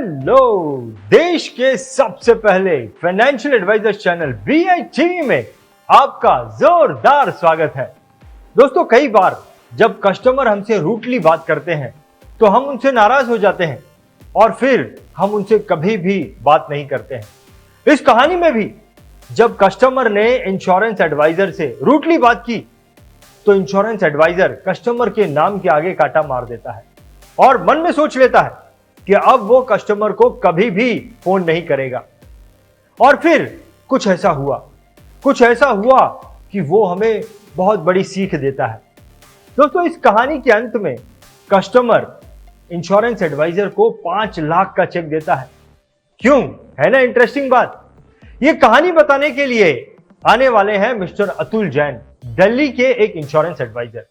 Hello, देश के सबसे पहले फाइनेंशियल एडवाइजर चैनल BITV में आपका जोरदार स्वागत है। दोस्तों, कई बार जब कस्टमर हमसे रूटली बात करते हैं तो हम उनसे नाराज हो जाते हैं और फिर हम उनसे कभी भी बात नहीं करते हैं। इस कहानी में भी जब कस्टमर ने इंश्योरेंस एडवाइजर से रूटली बात की तो इंश्योरेंस एडवाइजर कस्टमर के नाम के आगे कांटा मार देता है और मन में सोच लेता है कि अब वो कस्टमर को कभी भी फोन नहीं करेगा। और फिर कुछ ऐसा हुआ कि वो हमें बहुत बड़ी सीख देता है। दोस्तों, इस कहानी के अंत में कस्टमर इंश्योरेंस एडवाइजर को 5 लाख का चेक देता है। क्यों? है ना इंटरेस्टिंग बात। ये कहानी बताने के लिए आने वाले हैं मिस्टर अतुल जैन, दिल्ली के एक इंश्योरेंस एडवाइजर।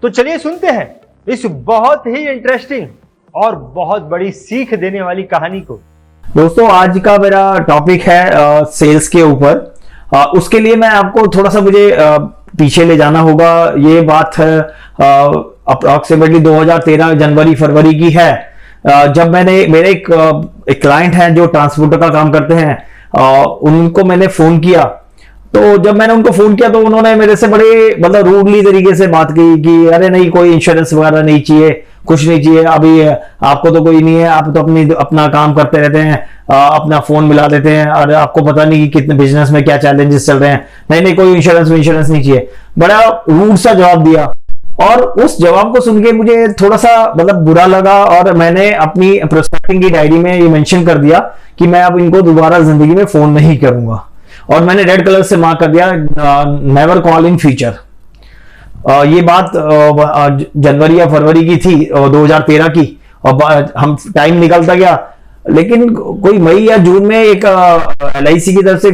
तो चलिए सुनते हैं इस बहुत ही इंटरेस्टिंग और बहुत बड़ी सीख देने वाली कहानी को। दोस्तों, आज का मेरा टॉपिक है सेल्स के ऊपर। उसके लिए मैं आपको थोड़ा सा मुझे पीछे ले जाना होगा। ये बात है अप्रोक्सीमेटली 2013 जनवरी फरवरी की है। जब मेरे एक क्लाइंट हैं जो ट्रांसपोर्टर का काम करते हैं, उनको मैंने फोन किया। तो जब मैंने उनको फोन किया तो उन्होंने मेरे से बड़े मतलब रूडली तरीके से बात की कि अरे नहीं, कोई इंश्योरेंस वगैरह नहीं चाहिए, कुछ नहीं चाहिए, अभी आपको तो कोई नहीं है, आप तो अपना काम करते रहते हैं, अपना फोन मिला देते हैं और आपको पता नहीं कि कितने बिजनेस में क्या चैलेंजेस चल रहे हैं। नहीं, कोई इंश्योरेंस नहीं चाहिए। बड़ा रूड सा जवाब दिया और उस जवाब को सुन के मुझे थोड़ा सा मतलब बुरा लगा और मैंने अपनी प्रोस्पेक्टिंग की डायरी में ये मेंशन कर दिया कि मैं अब इनको दोबारा जिंदगी में फोन नहीं करूंगा। और मैंने रेड कलर से मार्क कर दिया, नेवर कॉल इन फ्यूचर। ये बात जनवरी या फरवरी की थी 2013 की, और हम टाइम निकलता गया। लेकिन कोई मई या जून में एक LIC की तरफ से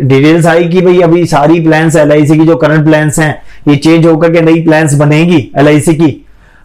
डिटेल्स आई कि भाई अभी सारी प्लान्स LIC की जो करंट प्लान्स हैं ये चेंज होकर के नई प्लान्स बनेगी LIC की।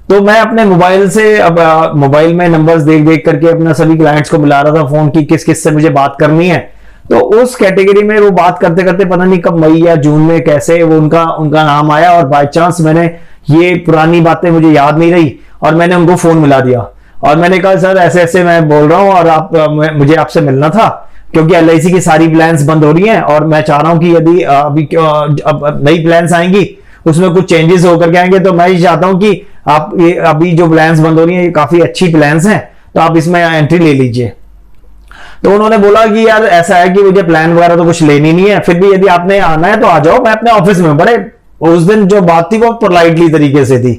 तो मैं अपने मोबाइल से अब मोबाइल में नंबर्स देख करके अपना सभी क्लाइंट्स को मिला रहा था फोन की किस से मुझे बात करनी है। तो उस कैटेगरी में वो बात करते करते पता नहीं कब मई या जून में कैसे वो उनका नाम आया और बाय चांस मैंने ये पुरानी बातें मुझे याद नहीं रही और मैंने उनको फोन मिला दिया और मैंने कहा सर ऐसे मैं बोल रहा हूं और मुझे आपसे मिलना था क्योंकि LIC की सारी प्लान्स बंद हो रही हैं और मैं चाह रहा हूं कि यदि अभी नई प्लान्स आएंगी उसमें कुछ चेंजेस होकर के आएंगे, तो मैं ये चाहता हूं कि आप ये अभी जो प्लान्स बंद हो रही है ये काफी अच्छी प्लान्स हैं, तो आप इसमें एंट्री ले लीजिए। तो उन्होंने बोला कि यार ऐसा है कि मुझे प्लान वगैरह तो कुछ लेनी नहीं है, फिर भी यदि आपने आना है तो आ जाओ, मैं अपने ऑफिस में। बड़े उस दिन जो बात थी वो पोलाइटली तरीके से थी।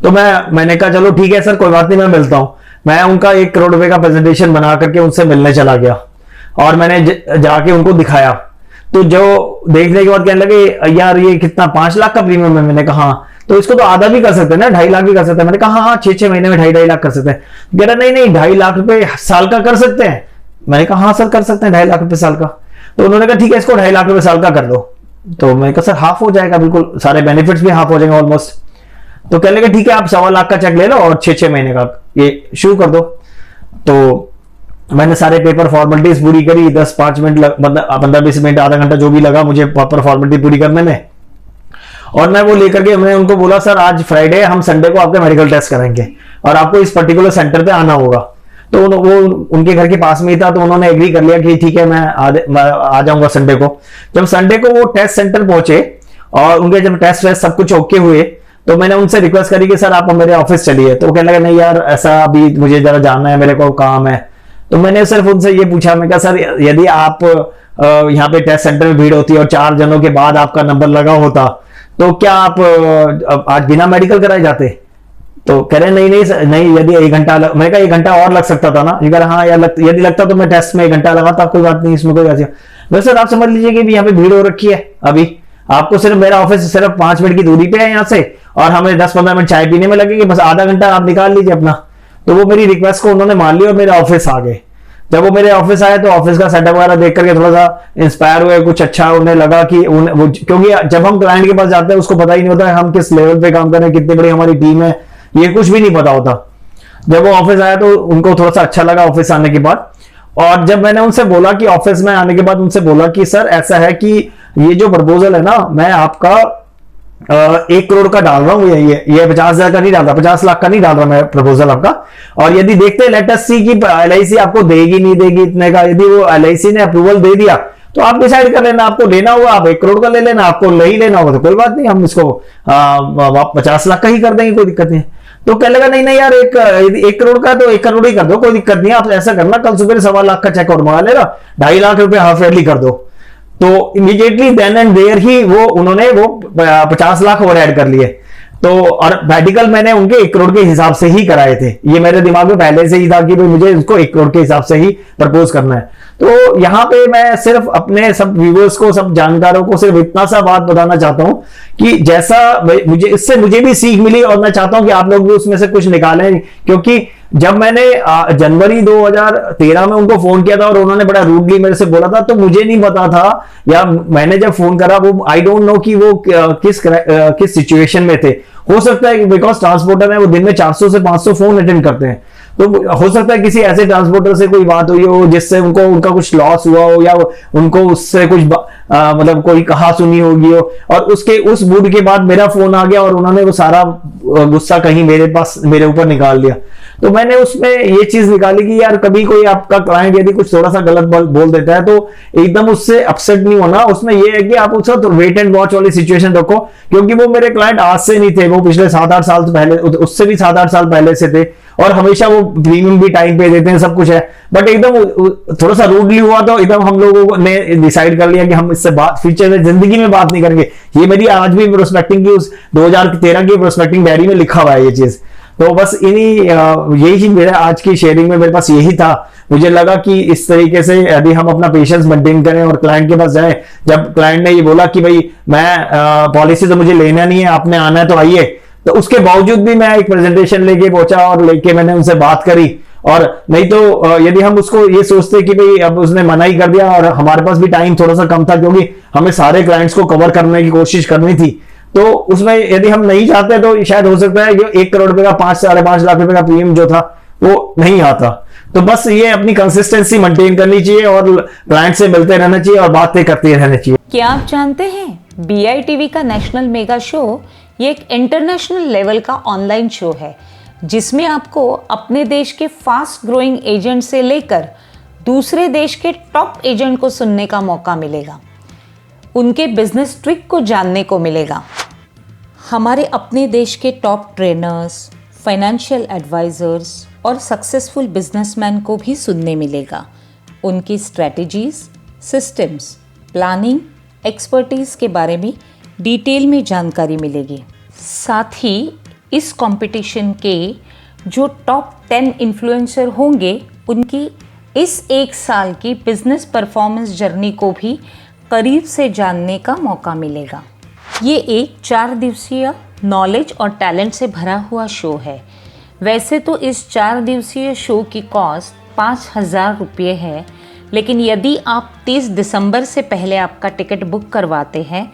तो मैंने कहा चलो ठीक है सर, कोई बात नहीं, मैं मिलता हूं। मैं उनका 1 करोड़ रुपए का प्रेजेंटेशन बना करके उनसे मिलने चला गया और मैंने जाके उनको दिखाया। तो जो देखने के बाद कहने लगे यार ये कितना 5 लाख का प्रीमियम है। मैंने कहा हाँ, तो इसको तो आधा भी कर सकते हैं ना, 2.5 लाख भी कर सकते हैं। मैंने कहा हाँ 6 महीने में 2.5 लाख कर सकते हैं। कह रहा नहीं 2.5 लाख रुपए साल का कर सकते हैं। मैंने कहा हाँ सर कर सकते हैं 2.5 लाख रुपए साल का। तो उन्होंने कहा ठीक है, इसको 2.5 लाख रुपए साल का कर दो। तो मैंने कहा सर हाफ हो जाएगा, बिल्कुल सारे बेनिफिट्स भी हाफ हो जाएंगे ऑलमोस्ट। तो कहने लगे ठीक है, आप 1.25 लाख का चेक ले लो और 6 महीने का ये शुरू कर दो। तो मैंने सारे पेपर फॉर्मेलिटीज पूरी करी, 10-5 मिनट 15-20 मिनट आधा घंटा जो भी लगा मुझे पेपर फॉर्मेलिटी पूरी करने में। और मैं वो लेकर के मैंने उनको बोला सर आज फ्राइडे, हम संडे को आपके मेडिकल टेस्ट करेंगे और आपको इस पर्टिकुलर सेंटर पे आना होगा। तो वो उनके घर के पास में ही था, तो उन्होंने एग्री कर लिया कि ठीक है मैं आ जाऊंगा संडे को। जब संडे को वो टेस्ट सेंटर पहुंचे और उनके जब टेस्ट वेस्ट सब कुछ ओके हुए तो मैंने उनसे रिक्वेस्ट करी कि सर आप मेरे ऑफिस चलिए। तो वो कहने लगे नहीं यार ऐसा अभी मुझे जरा जानना है, मेरे को काम है। तो मैंने सिर्फ उनसे ये पूछा, मैं कहा सर यदि आप यहाँ पे टेस्ट सेंटर में भीड़ होती है और 4 जनों के बाद आपका नंबर लगा होता तो क्या आप आज बिना मेडिकल कराए जाते? तो कह रहे नहीं, यदि 1 घंटा मैंने कहा 1 घंटा और लग सकता था ना। ये कह रहा हाँ यार यदि लगता तो मैं टेस्ट में 1 घंटा लगाता, कोई बात नहीं, इसमें कोई बात नहीं। वैसे सर आप समझ लीजिए कि यहाँ पे भीड़ हो रखी है, अभी आपको सिर्फ मेरा ऑफिस सिर्फ 5 मिनट की दूरी पे है यहाँ से और हमें 10-15 मिनट चाय पीने में लगेंगे, बस आधा घंटा आप निकाल लीजिए अपना। तो वो मेरी रिक्वेस्ट को उन्होंने मान लिया और मेरे ऑफिस आ गए। जब वो मेरे ऑफिस आए तो ऑफिस का सेटअप वगैरह देख करके थोड़ा सा इंस्पायर हुए, कुछ अच्छा उन्हें लगा कि क्योंकि जब हम क्लाइंट के पास जाते हैं उसको पता ही नहीं होता हम किस लेवल पे काम कर रहे हैं, कितनी बड़ी हमारी टीम है, ये कुछ भी नहीं पता होता। जब वो ऑफिस आया तो उनको थोड़ा सा अच्छा लगा ऑफिस आने के बाद। और जब मैंने उनसे बोला कि ऑफिस में आने के बाद उनसे बोला कि सर ऐसा है कि ये जो प्रपोजल है ना, मैं आपका 1 करोड़ का डाल रहा हूँ, ये 50,000 का नहीं डाल रहा, 50 लाख का नहीं डाल रहा मैं प्रपोजल आपका। और यदि देखते हैं लेट अस सी कि LIC आपको देगी नहीं देगी इतने का, यदि वो LIC ने अप्रूवल दे दिया तो आप डिसाइड कर लेना, आपको लेना होगा आप 1 करोड़ का ले लेना, आपको नहीं लेना होगा तो कोई बात नहीं, हम इसको 50 लाख का ही कर देंगे, कोई दिक्कत नहीं। तो कह लगा नहीं नहीं यार, 1 करोड़ का तो 1 करोड़ ही कर दो, कोई दिक्कत नहीं, आप ऐसा करना कल सुबह 1.25 लाख का चेक और मंगा लेना, 2.5 लाख रुपए हाफ ईयरली कर दो। तो इमीडिएटली देन एंड देयर ही उन्होंने 50 लाख और ऐड कर लिए। तो और मेडिकल मैंने उनके 1 करोड़ के हिसाब से ही कराए थे, ये मेरे दिमाग में पहले से ही था कि भाई मुझे इसको 1 करोड़ के हिसाब से ही प्रपोज करना है। तो यहाँ पे मैं सिर्फ अपने सब व्यूअर्स को, सब जानकारों को सिर्फ इतना सा बात बताना चाहता हूं कि जैसा मुझे भी सीख मिली और मैं चाहता हूं कि आप लोग भी उसमें से कुछ निकालें, क्योंकि जब मैंने जनवरी 2013 में उनको फोन किया था और उन्होंने बड़ा रूडली मेरे से बोला था, तो मुझे नहीं पता था, या मैंने जब फोन करा वो आई डोंट नो कि वो किस सिचुएशन में थे। हो सकता है बिकॉज ट्रांसपोर्टर है, वो दिन में 400 से 500 फोन अटेंड करते हैं, तो हो सकता है किसी ऐसे ट्रांसपोर्टर से कोई बात हुई हो जिससे उनका कुछ लॉस हुआ हो, या उनको उससे कुछ मतलब कोई कहा सुनी होगी हो, और उस मूड के बाद मेरा फोन आ गया और उन्होंने वो सारा गुस्सा कहीं मेरे ऊपर निकाल दिया। तो मैंने उसमें ये चीज निकाली कि यार कभी कोई आपका क्लाइंट यदि कुछ थोड़ा सा गलत बोल देता है तो एकदम उससे अपसेट नहीं होना, उसमें ये है कि आप उसका तो वेट एंड वॉच वाली सिचुएशन रखो, क्योंकि वो मेरे क्लाइंट आज से नहीं थे, वो पिछले 7-8 साल पहले, उससे भी 7-8 साल पहले से थे, और हमेशा वो प्रीमियम भी टाइम पे देते हैं, सब कुछ है। बट एकदम थोड़ा सा रूडली हुआ तो एकदम हम लोगों ने डिसाइड कर लिया कि हम इससे बात फ्यूचर में जिंदगी में बात नहीं करेंगे। ये मेरी आज भी प्रोस्पेक्टिंग की उस 2013 की प्रोस्पेक्टिंग डायरी में लिखा हुआ है ये चीज। तो बस यही मेरा आज की शेयरिंग में मेरे पास यही था। मुझे लगा कि इस तरीके से यदि हम अपना पेशेंस मेंटेन करें और क्लाइंट के पास जाएं, जब क्लाइंट ने ये बोला कि भाई मैं पॉलिसी तो मुझे लेना नहीं है, आपने आना है तो आइए, तो उसके बावजूद भी मैं एक प्रेजेंटेशन लेके पहुंचा और लेके मैंने उनसे बात करी। और नहीं तो यदि हम उसको ये सोचते कि भाई अब उसने मना ही कर दिया और हमारे पास भी टाइम थोड़ा सा कम था क्योंकि हमें सारे क्लाइंट्स को कवर करने की कोशिश करनी थी, तो उसमें यदि हम नहीं चाहते तो शायद हो सकता है कि 1 करोड़ रुपए का 5-5.5 लाख रुपए का प्रीमियम जो था वो नहीं आता। तो बस ये अपनी कंसिस्टेंसी मेंटेन करनी चाहिए और क्लाइंट से मिलते रहना चाहिए और बातें करते रहना चाहिए। क्या आप जानते हैं BITV का नेशनल मेगा शो ये एक इंटरनेशनल लेवल का ऑनलाइन शो है जिसमें आपको अपने देश के फास्ट ग्रोइंग एजेंट से लेकर दूसरे देश के टॉप एजेंट को सुनने का मौका मिलेगा, उनके बिजनेस ट्रिक को जानने को मिलेगा। हमारे अपने देश के टॉप ट्रेनर्स, फाइनेंशियल एडवाइजर्स और सक्सेसफुल बिजनेसमैन को भी सुनने मिलेगा। उनकी स्ट्रेटजीज, सिस्टम्स, प्लानिंग, एक्सपर्टीज के बारे में डिटेल में जानकारी मिलेगी। साथ ही इस कंपटीशन के जो टॉप 10 इन्फ्लुएंसर होंगे उनकी इस 1 साल की बिजनेस परफॉर्मेंस जर्नी को भी करीब से जानने का मौका मिलेगा। ये एक 4 दिवसीय नॉलेज और टैलेंट से भरा हुआ शो है। वैसे तो इस 4 दिवसीय शो की कॉस्ट 5,000 रुपये है, लेकिन यदि आप 30 दिसंबर से पहले आपका टिकट बुक करवाते हैं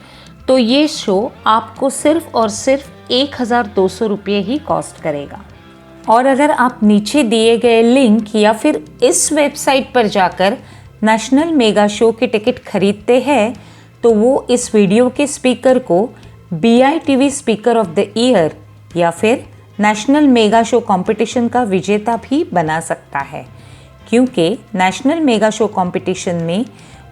तो ये शो आपको सिर्फ और सिर्फ 1,200 रुपये ही कॉस्ट करेगा। और अगर आप नीचे दिए गए लिंक या फिर इस वेबसाइट पर जाकर नेशनल मेगा शो के टिकट खरीदते हैं तो वो इस वीडियो के स्पीकर को BITV speaker of the year या फिर नेशनल मेगा शो कंपटीशन का विजेता भी बना सकता है, क्योंकि नेशनल मेगा शो कंपटीशन में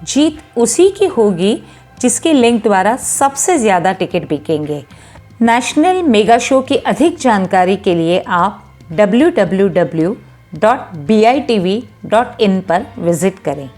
जीत उसी की होगी जिसके लिंक द्वारा सबसे ज़्यादा टिकट बिकेंगे। नेशनल मेगा शो की अधिक जानकारी के लिए आप www.bitv.in पर विजिट करें।